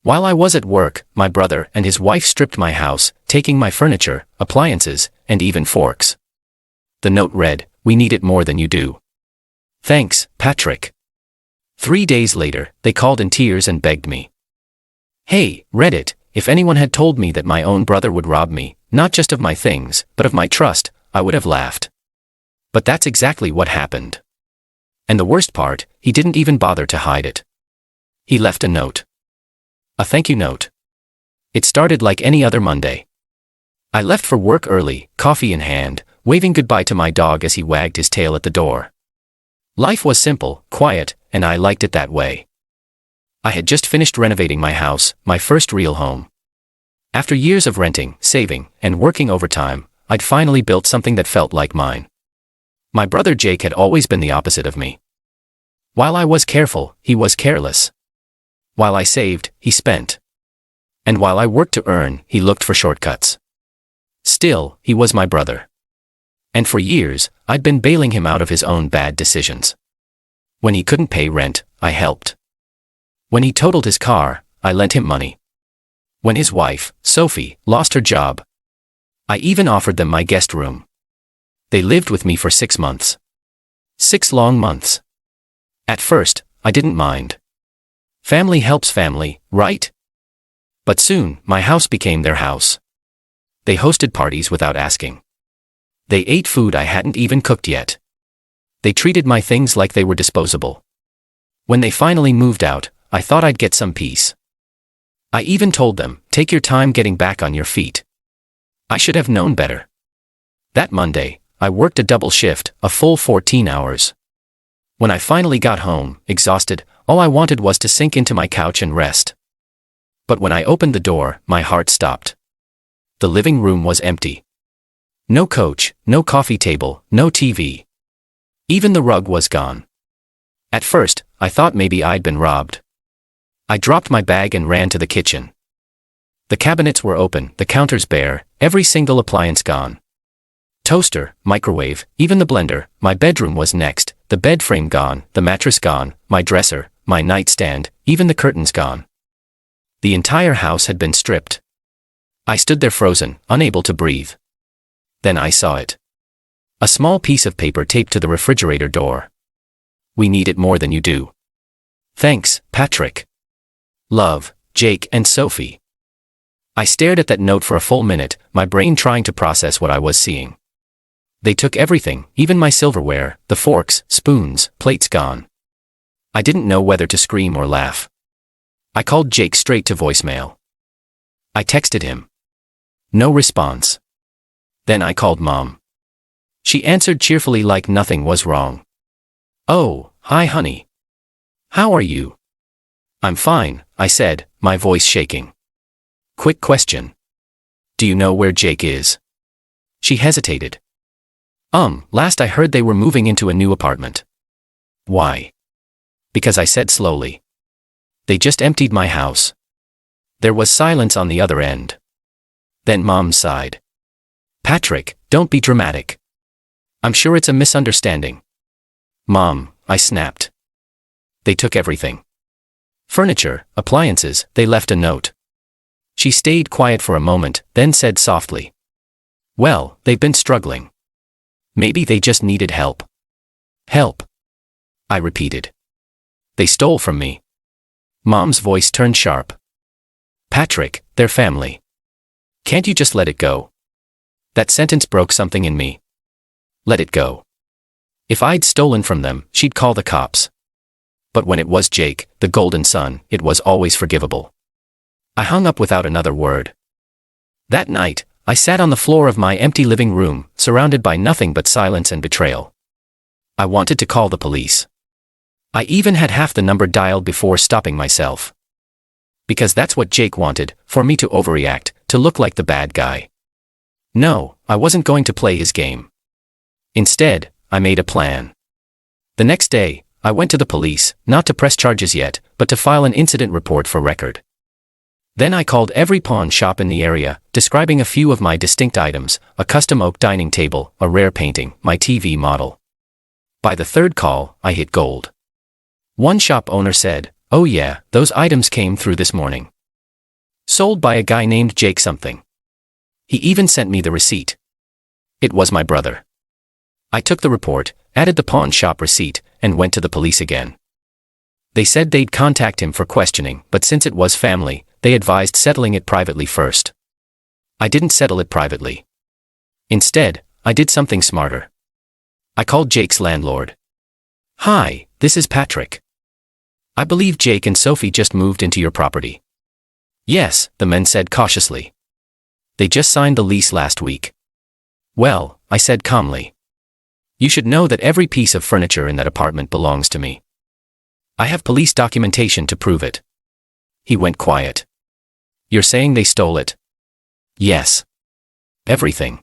While I was at work, my brother and his wife stripped my house, taking my furniture, appliances, and even forks. The note read, "We need it more than you do. Thanks, Patrick." 3 days later, they called in tears and begged me. Hey, Reddit, if anyone had told me that my own brother would rob me, not just of my things, but of my trust, I would have laughed. But that's exactly what happened. And the worst part, he didn't even bother to hide it. He left a note. A thank you note. It started like any other Monday. I left for work early, coffee in hand, waving goodbye to my dog as he wagged his tail at the door. Life was simple, quiet, and I liked it that way. I had just finished renovating my house, my first real home. After years of renting, saving, and working overtime, I'd finally built something that felt like mine. My brother Jake had always been the opposite of me. While I was careful, he was careless. While I saved, he spent. And while I worked to earn, he looked for shortcuts. Still, he was my brother. And for years, I'd been bailing him out of his own bad decisions. When he couldn't pay rent, I helped. When he totaled his car, I lent him money. When his wife, Sophie, lost her job, I even offered them my guest room. They lived with me for 6 months. 6 long months. At first, I didn't mind. Family helps family, right? But soon, my house became their house. They hosted parties without asking. They ate food I hadn't even cooked yet. They treated my things like they were disposable. When they finally moved out, I thought I'd get some peace. I even told them, take your time getting back on your feet. I should have known better. That Monday, I worked a double shift, a full 14 hours. When I finally got home, exhausted, all I wanted was to sink into my couch and rest. But when I opened the door, my heart stopped. The living room was empty. No couch, no coffee table, no TV. Even the rug was gone. At first, I thought maybe I'd been robbed. I dropped my bag and ran to the kitchen. The cabinets were open, the counters bare, every single appliance gone. Toaster, microwave, even the blender. My bedroom was next, the bed frame gone, the mattress gone, my dresser, my nightstand, even the curtains gone. The entire house had been stripped. I stood there frozen, unable to breathe. Then I saw it. A small piece of paper taped to the refrigerator door. We need it more than you do. Thanks, Patrick. Love, Jake and Sophie. I stared at that note for a full minute, my brain trying to process what I was seeing. They took everything, even my silverware, the forks, spoons, plates gone. I didn't know whether to scream or laugh. I called Jake straight to voicemail. I texted him. No response. Then I called Mom. She answered cheerfully like nothing was wrong. Oh, hi honey. How are you? I'm fine, I said, my voice shaking. Quick question. Do you know where Jake is? She hesitated. Last I heard they were moving into a new apartment. Why? Because I said slowly. They just emptied my house. There was silence on the other end. Then Mom sighed. Patrick, don't be dramatic. I'm sure it's a misunderstanding. Mom, I snapped. They took everything. Furniture, appliances, they left a note. She stayed quiet for a moment, then said softly. Well, they've been struggling. Maybe they just needed help. Help. I repeated. They stole from me. Mom's voice turned sharp. Patrick, they're family. Can't you just let it go? That sentence broke something in me. Let it go. If I'd stolen from them, she'd call the cops. But when it was Jake, the golden son, it was always forgivable. I hung up without another word. That night, I sat on the floor of my empty living room, surrounded by nothing but silence and betrayal. I wanted to call the police. I even had half the number dialed before stopping myself. Because that's what Jake wanted, for me to overreact, to look like the bad guy. No, I wasn't going to play his game. Instead, I made a plan. The next day, I went to the police, not to press charges yet, but to file an incident report for record. Then I called every pawn shop in the area, describing a few of my distinct items, a custom oak dining table, a rare painting, my TV model. By the third call, I hit gold. One shop owner said, "Oh yeah, those items came through this morning. Sold by a guy named Jake something. He even sent me the receipt. It was my brother. I took the report, added the pawn shop receipt, and went to the police again. They said they'd contact him for questioning, but since it was family, they advised settling it privately first. I didn't settle it privately. Instead, I did something smarter. I called Jake's landlord. "Hi, this is Patrick. I believe Jake and Sophie just moved into your property." "Yes," the man said cautiously. "They just signed the lease last week." "Well," I said calmly, "you should know that every piece of furniture in that apartment belongs to me. I have police documentation to prove it." He went quiet. "You're saying they stole it?" "Yes. Everything."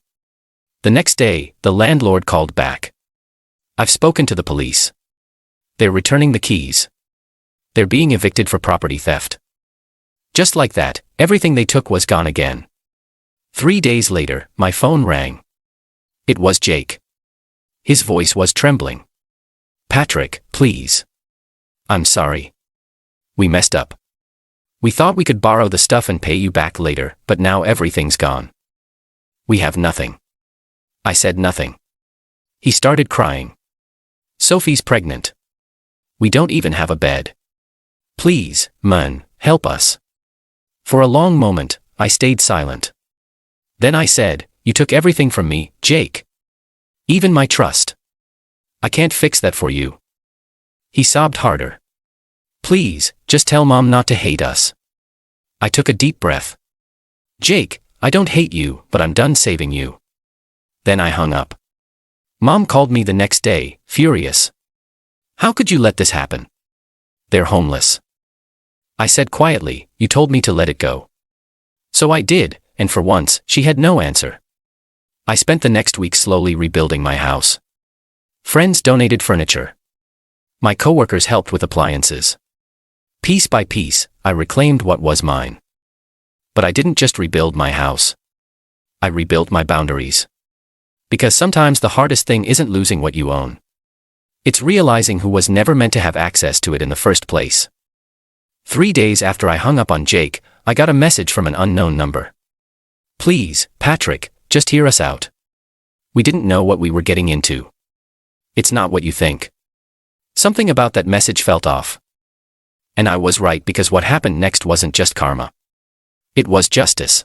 The next day, the landlord called back. "I've spoken to the police. They're returning the keys. They're being evicted for property theft." Just like that, everything they took was gone again. 3 days later, my phone rang. It was Jake. His voice was trembling. "Patrick, please. I'm sorry. We messed up. We thought we could borrow the stuff and pay you back later, but now everything's gone. We have nothing." I said nothing. He started crying. "Sophie's pregnant. We don't even have a bed. Please, man, help us." For a long moment, I stayed silent. Then I said, "You took everything from me, Jake. Even my trust. I can't fix that for you." He sobbed harder. "Please, just tell Mom not to hate us." I took a deep breath. "Jake, I don't hate you, but I'm done saving you." Then I hung up. Mom called me the next day, furious. "How could you let this happen? They're homeless." I said quietly, "You told me to let it go." So I did, and for once, she had no answer. I spent the next week slowly rebuilding my house. Friends donated furniture. My coworkers helped with appliances. Piece by piece, I reclaimed what was mine. But I didn't just rebuild my house. I rebuilt my boundaries. Because sometimes the hardest thing isn't losing what you own. It's realizing who was never meant to have access to it in the first place. 3 days after I hung up on Jake, I got a message from an unknown number. "Please, Patrick, just hear us out. We didn't know what we were getting into. It's not what you think." Something about that message felt off. And I was right, because what happened next wasn't just karma. It was justice.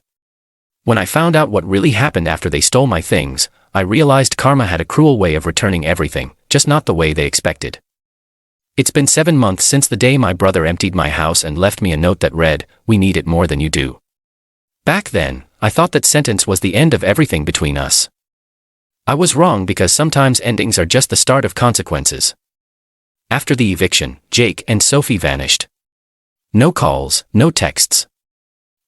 When I found out what really happened after they stole my things, I realized karma had a cruel way of returning everything, just not the way they expected. It's been 7 months since the day my brother emptied my house and left me a note that read, "We need it more than you do." Back then, I thought that sentence was the end of everything between us. I was wrong, because sometimes endings are just the start of consequences. After the eviction, Jake and Sophie vanished. No calls, no texts.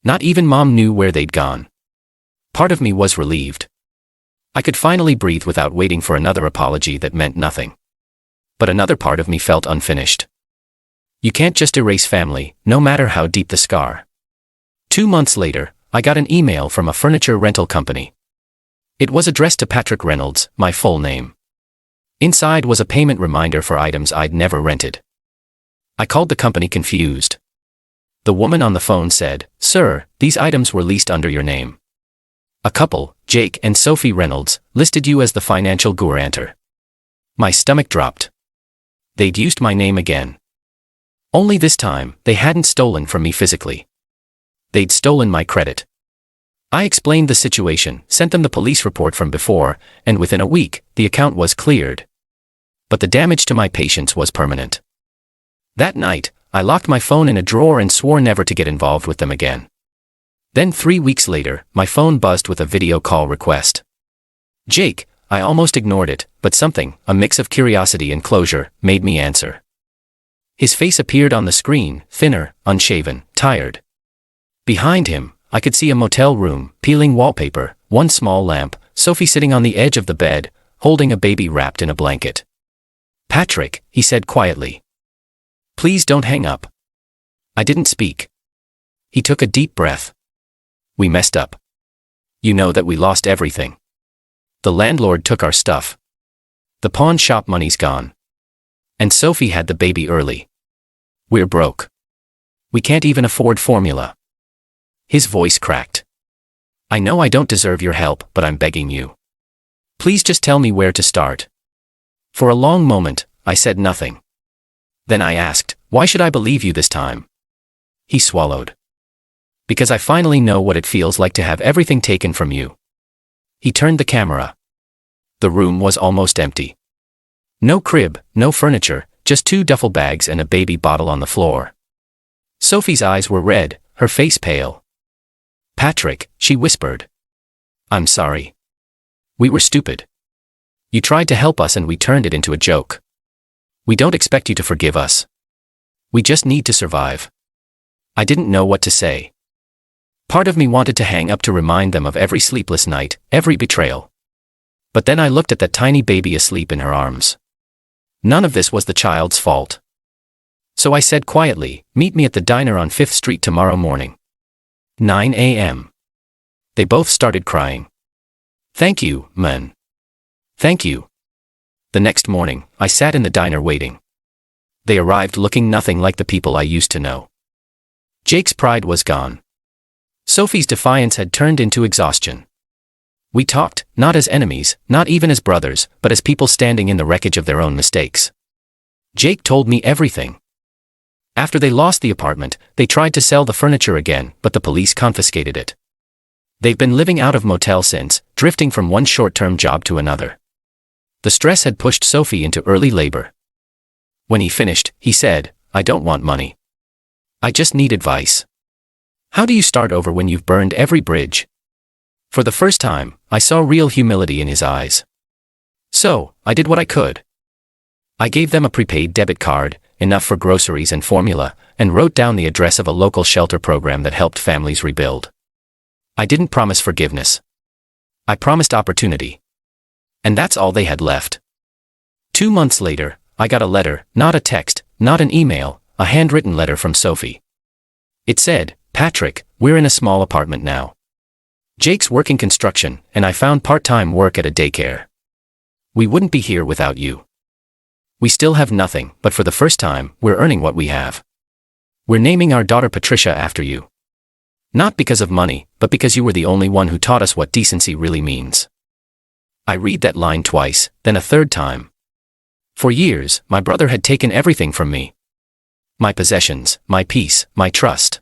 Not even Mom knew where they'd gone. Part of me was relieved. I could finally breathe without waiting for another apology that meant nothing. But another part of me felt unfinished. You can't just erase family, no matter how deep the scar. 2 months later, I got an email from a furniture rental company. It was addressed to Patrick Reynolds, my full name. Inside was a payment reminder for items I'd never rented. I called the company confused. The woman on the phone said, "Sir, these items were leased under your name. A couple, Jake and Sophie Reynolds, listed you as the financial guarantor." My stomach dropped. They'd used my name again. Only this time, they hadn't stolen from me physically. They'd stolen my credit. I explained the situation, sent them the police report from before, and within a week, the account was cleared. But the damage to my patience was permanent. That night, I locked my phone in a drawer and swore never to get involved with them again. Then 3 weeks later, my phone buzzed with a video call request. "Jake," I almost ignored it, but something, a mix of curiosity and closure, made me answer. His face appeared on the screen, thinner, unshaven, tired. Behind him, I could see a motel room, peeling wallpaper, one small lamp, Sophie sitting on the edge of the bed, holding a baby wrapped in a blanket. "Patrick," he said quietly. "Please don't hang up." I didn't speak. He took a deep breath. "We messed up. You know that we lost everything. The landlord took our stuff. The pawn shop money's gone. And Sophie had the baby early. We're broke. We can't even afford formula." His voice cracked. I know I don't deserve your help, but I'm begging you. Please just tell me where to start. For a long moment, I said nothing. Then I asked, why should I believe you this time? He swallowed. Because I finally know what it feels like to have everything taken from you. He turned the camera. The room was almost empty. No crib, no furniture, just 2 duffel bags and a baby bottle on the floor. Sophie's eyes were red, her face pale. Patrick, she whispered. I'm sorry. We were stupid. You tried to help us and we turned it into a joke. We don't expect you to forgive us. We just need to survive. I didn't know what to say. Part of me wanted to hang up to remind them of every sleepless night, every betrayal. But then I looked at that tiny baby asleep in her arms. None of this was the child's fault. So I said quietly, meet me at the diner on 5th Street tomorrow morning. 9 a.m. They both started crying. Thank you, man. Thank you. The next morning, I sat in the diner waiting. They arrived looking nothing like the people I used to know. Jake's pride was gone. Sophie's defiance had turned into exhaustion. We talked, not as enemies, not even as brothers, but as people standing in the wreckage of their own mistakes. Jake told me everything. After they lost the apartment, they tried to sell the furniture again, but the police confiscated it. They've been living out of motel since, drifting from one short-term job to another. The stress had pushed Sophie into early labor. When he finished, he said, I don't want money. I just need advice. How do you start over when you've burned every bridge? For the first time, I saw real humility in his eyes. So, I did what I could. I gave them a prepaid debit card, enough for groceries and formula, and wrote down the address of a local shelter program that helped families rebuild. I didn't promise forgiveness. I promised opportunity. And that's all they had left. 2 months later, I got a letter, not a text, not an email, a handwritten letter from Sophie. It said, Patrick, we're in a small apartment now. Jake's working construction, and I found part-time work at a daycare. We wouldn't be here without you. We still have nothing, but for the first time, we're earning what we have. We're naming our daughter Patricia after you. Not because of money, but because you were the only one who taught us what decency really means. I read that line twice, then a third time. For years, my brother had taken everything from me. My possessions, my peace, my trust.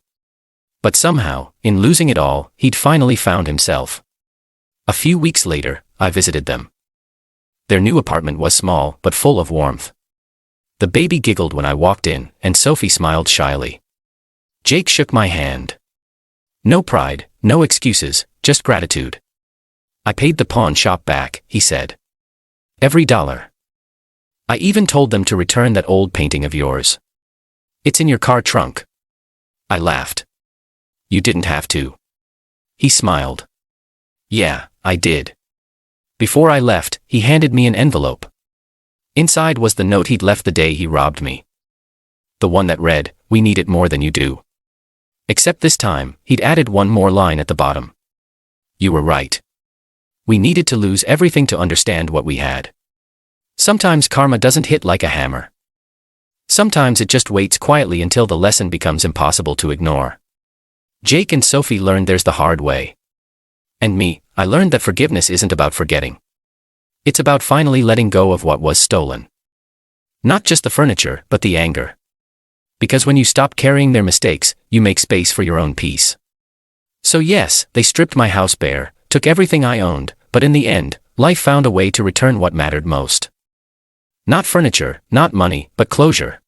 But somehow, in losing it all, he'd finally found himself. A few weeks later, I visited them. Their new apartment was small, but full of warmth. The baby giggled when I walked in, and Sophie smiled shyly. Jake shook my hand. No pride, no excuses, just gratitude. I paid the pawn shop back, he said. Every dollar. I even told them to return that old painting of yours. It's in your car trunk. I laughed. You didn't have to. He smiled. Yeah, I did. Before I left, he handed me an envelope. Inside was the note he'd left the day he robbed me. The one that read, we need it more than you do. Except this time, he'd added one more line at the bottom. You were right. We needed to lose everything to understand what we had. Sometimes karma doesn't hit like a hammer. Sometimes it just waits quietly until the lesson becomes impossible to ignore. Jake and Sophie learned theirs the hard way. And me, I learned that forgiveness isn't about forgetting. It's about finally letting go of what was stolen. Not just the furniture, but the anger. Because when you stop carrying their mistakes, you make space for your own peace. So yes, they stripped my house bare, took everything I owned, but in the end, life found a way to return what mattered most. Not furniture, not money, but closure.